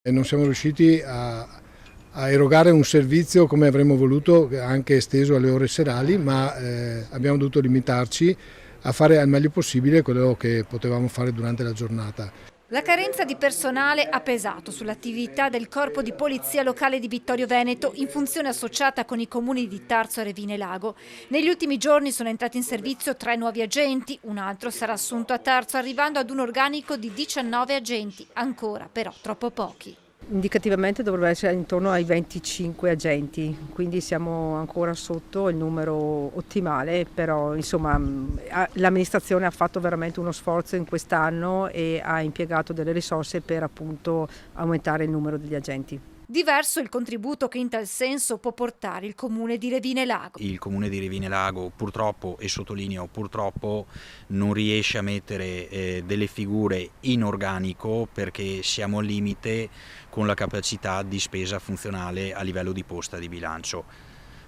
E non siamo riusciti a erogare un servizio come avremmo voluto, anche esteso alle ore serali, ma abbiamo dovuto limitarci a fare al meglio possibile quello che potevamo fare durante la giornata. La carenza di personale ha pesato sull'attività del Corpo di Polizia Locale di Vittorio Veneto, in funzione associata con i comuni di Tarso, Revine e Lago. Negli ultimi giorni sono entrati in servizio 3 nuovi agenti, un altro sarà assunto a Tarso, arrivando ad un organico di 19 agenti, ancora però troppo pochi. Indicativamente dovrebbe essere intorno ai 25 agenti, quindi siamo ancora sotto il numero ottimale, però insomma l'amministrazione ha fatto veramente uno sforzo in quest'anno e ha impiegato delle risorse per appunto aumentare il numero degli agenti. Diverso il contributo che in tal senso può portare il comune di Revine Lago. Il comune di Revine Lago purtroppo, e sottolineo purtroppo, non riesce a mettere delle figure in organico perché siamo al limite con la capacità di spesa funzionale a livello di posta di bilancio.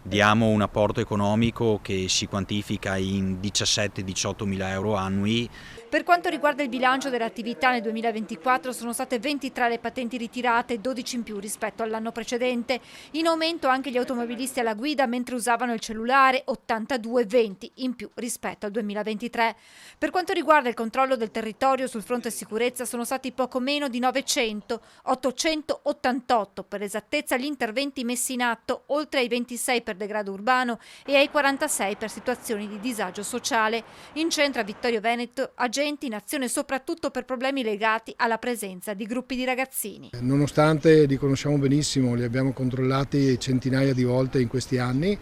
Diamo un apporto economico che si quantifica in 17-18 mila euro annui. Per quanto riguarda il bilancio dell'attività nel 2024 sono state 23 le patenti ritirate, 12 in più rispetto all'anno precedente. In aumento anche gli automobilisti alla guida mentre usavano il cellulare, 82, 20 in più rispetto al 2023. Per quanto riguarda il controllo del territorio sul fronte sicurezza sono stati poco meno di 900, 888 per l'esattezza gli interventi messi in atto, oltre ai 26 per degrado urbano e ai 46 per situazioni di disagio sociale. In centro a Vittorio Veneto agenti in azione soprattutto per problemi legati alla presenza di gruppi di ragazzini. Nonostante li conosciamo benissimo, li abbiamo controllati centinaia di volte in questi anni,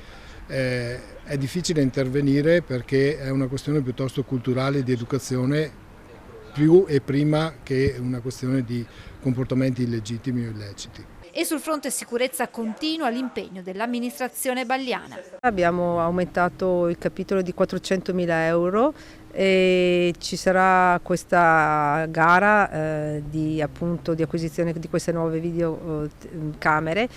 è difficile intervenire perché è una questione piuttosto culturale di educazione più e prima che una questione di comportamenti illegittimi o illeciti. E sul fronte sicurezza continua l'impegno dell'amministrazione balliana. Abbiamo aumentato il capitolo di 400.000 euro e ci sarà questa gara di acquisizione di queste nuove videocamere